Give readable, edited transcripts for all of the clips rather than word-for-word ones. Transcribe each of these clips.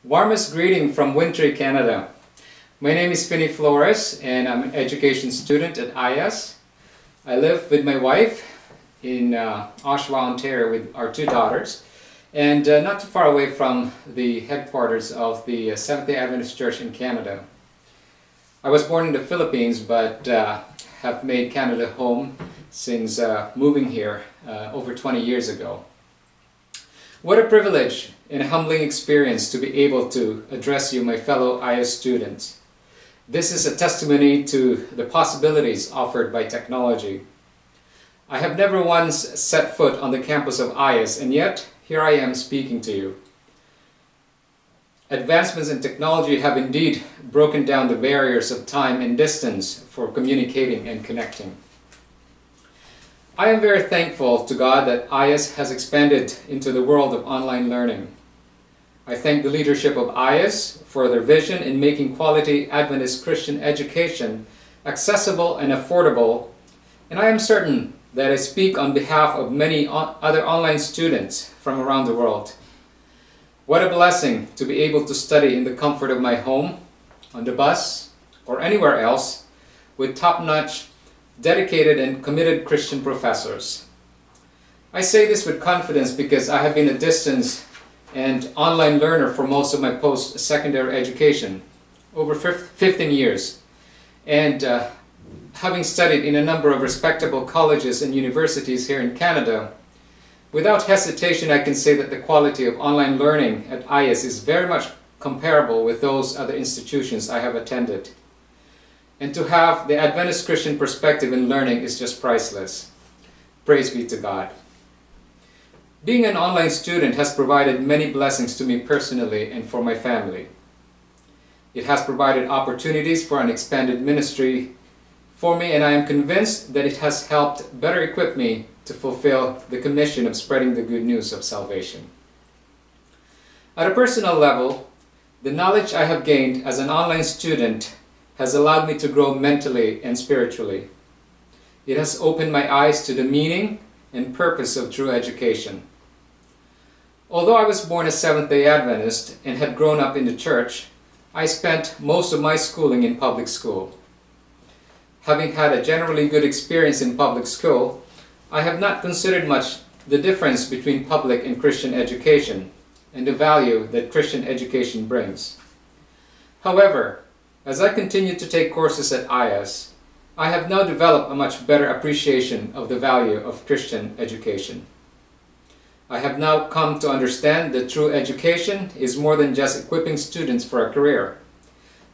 Warmest greeting from wintry Canada. My name is Finnie Flores and I'm an education student at AIIAS. I live with my wife in Oshawa, Ontario with our two daughters and not too far away from the headquarters of the Seventh-day Adventist Church in Canada. I was born in the Philippines but have made Canada home since moving here over 20 years ago. What a privilege and a humbling experience to be able to address you, my fellow AIIAS students. This is a testimony to the possibilities offered by technology. I have never once set foot on the campus of AIIAS, and yet here I am speaking to you. Advancements in technology have indeed broken down the barriers of time and distance for communicating and connecting. I am very thankful to God that AIIAS has expanded into the world of online learning. I thank the leadership of AIIAS for their vision in making quality Adventist Christian education accessible and affordable, and I am certain that I speak on behalf of many other online students from around the world. What a blessing to be able to study in the comfort of my home, on the bus, or anywhere else with top-notch, dedicated and committed Christian professors. I say this with confidence because I have been a distance and online learner for most of my post-secondary education, over 15 years, and having studied in a number of respectable colleges and universities here in Canada, without hesitation I can say that the quality of online learning at AIIAS is very much comparable with those other institutions I have attended. And to have the Adventist Christian perspective in learning is just priceless. Praise be to God. Being an online student has provided many blessings to me personally and for my family. It has provided opportunities for an expanded ministry for me, and I am convinced that it has helped better equip me to fulfill the commission of spreading the good news of salvation. At a personal level, the knowledge I have gained as an online student has allowed me to grow mentally and spiritually. It has opened my eyes to the meaning and purpose of true education. Although I was born a Seventh-day Adventist and had grown up in the church, I spent most of my schooling in public school. Having had a generally good experience in public school, I have not considered much the difference between public and Christian education and the value that Christian education brings. However, as I continue to take courses at AIIAS, I have now developed a much better appreciation of the value of Christian education. I have now come to understand that true education is more than just equipping students for a career,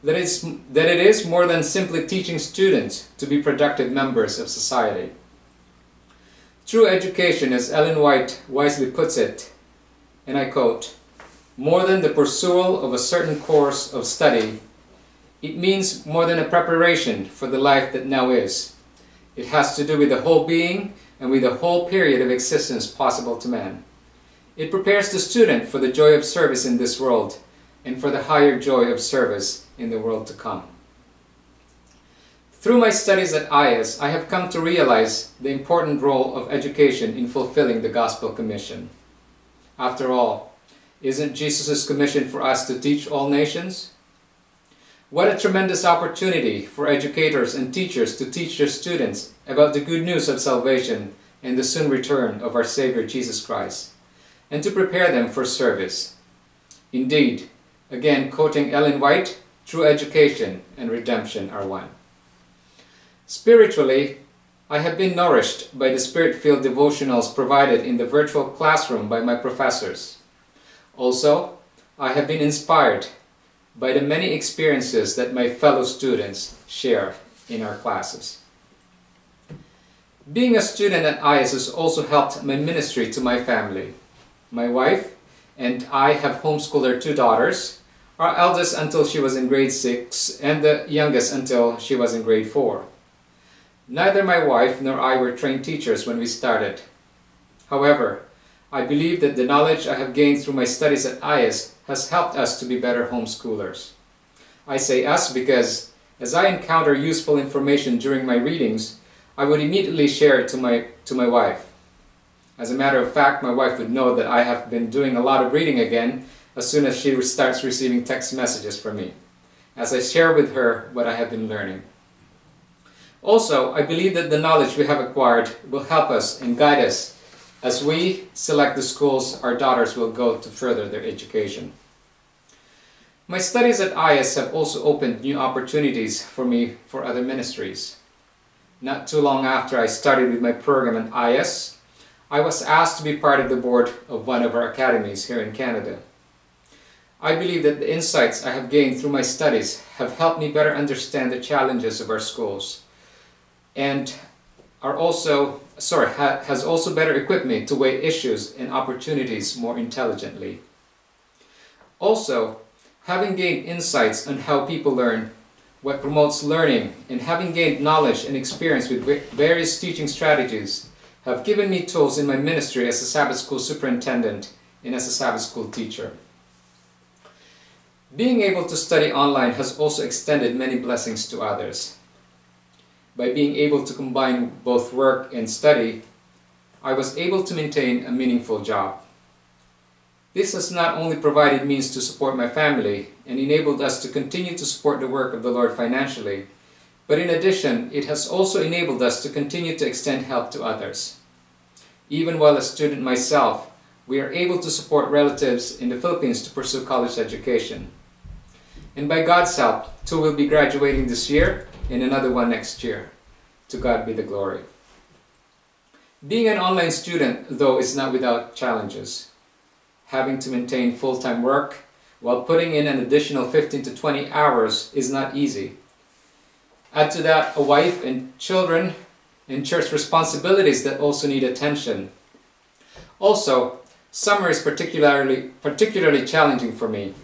that it is more than simply teaching students to be productive members of society. True education, as Ellen White wisely puts it, and I quote, "More than the pursual of a certain course of study, it means more than a preparation for the life that now is. It has to do with the whole being and with the whole period of existence possible to man. It prepares the student for the joy of service in this world and for the higher joy of service in the world to come." Through my studies at AIIAS, I have come to realize the important role of education in fulfilling the Gospel Commission. After all, isn't Jesus' commission for us to teach all nations? What a tremendous opportunity for educators and teachers to teach their students about the good news of salvation and the soon return of our Savior Jesus Christ, and to prepare them for service. Indeed, again quoting Ellen White, true education and redemption are one. Spiritually, I have been nourished by the Spirit-filled devotionals provided in the virtual classroom by my professors. Also, I have been inspired by the many experiences that my fellow students share in our classes. Being a student at AIIAS has also helped my ministry to my family. My wife and I have homeschooled our two daughters, our eldest until she was in grade 6 and the youngest until she was in grade 4. Neither my wife nor I were trained teachers when we started. However, I believe that the knowledge I have gained through my studies at AIIAS has helped us to be better homeschoolers. I say us because as I encounter useful information during my readings, I would immediately share it to my wife. As a matter of fact, my wife would know that I have been doing a lot of reading again as soon as she starts receiving text messages from me, as I share with her what I have been learning. Also, I believe that the knowledge we have acquired will help us and guide us as we select the schools our daughters will go to further their education. My studies at AIIAS have also opened new opportunities for me for other ministries. Not too long after I started with my program at AIIAS, I was asked to be part of the board of one of our academies here in Canada. I believe that the insights I have gained through my studies have helped me better understand the challenges of our schools and has also better equipped me to weigh issues and opportunities more intelligently. Also, having gained insights on how people learn, what promotes learning, and having gained knowledge and experience with various teaching strategies have given me tools in my ministry as a Sabbath school superintendent and as a Sabbath school teacher. Being able to study online has also extended many blessings to others. By being able to combine both work and study, I was able to maintain a meaningful job. This has not only provided means to support my family and enabled us to continue to support the work of the Lord financially, but in addition, it has also enabled us to continue to extend help to others. Even while a student myself, we are able to support relatives in the Philippines to pursue college education. And by God's help, 2 will be graduating this year and another one next year. To God be the glory. Being an online student, though, is not without challenges. Having to maintain full-time work while putting in an additional 15 to 20 hours is not easy. Add to that a wife and children and church responsibilities that also need attention. Also, summer is particularly challenging for me.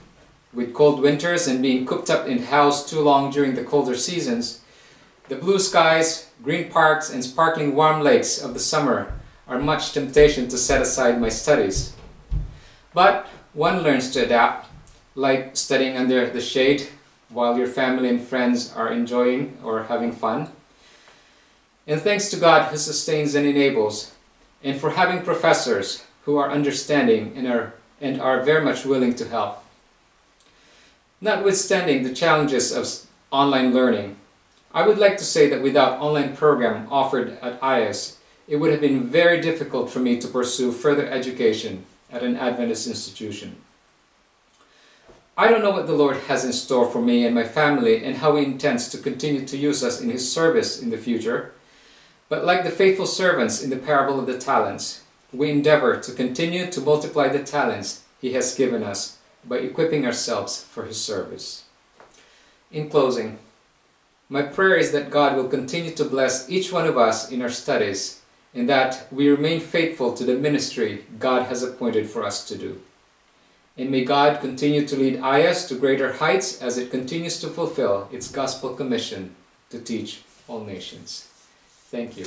With cold winters and being cooped up in the house too long during the colder seasons, the blue skies, green parks, and sparkling warm lakes of the summer are much temptation to set aside my studies. But one learns to adapt, like studying under the shade while your family and friends are enjoying or having fun. And thanks to God who sustains and enables, and for having professors who are understanding and are very much willing to help. Notwithstanding the challenges of online learning, I would like to say that without online program offered at AIIAS, it would have been very difficult for me to pursue further education at an Adventist institution. I don't know what the Lord has in store for me and my family and how He intends to continue to use us in His service in the future, but like the faithful servants in the parable of the talents, we endeavor to continue to multiply the talents He has given us by equipping ourselves for His service. In closing, my prayer is that God will continue to bless each one of us in our studies and that we remain faithful to the ministry God has appointed for us to do. And may God continue to lead AIIAS to greater heights as it continues to fulfill its gospel commission to teach all nations. Thank you.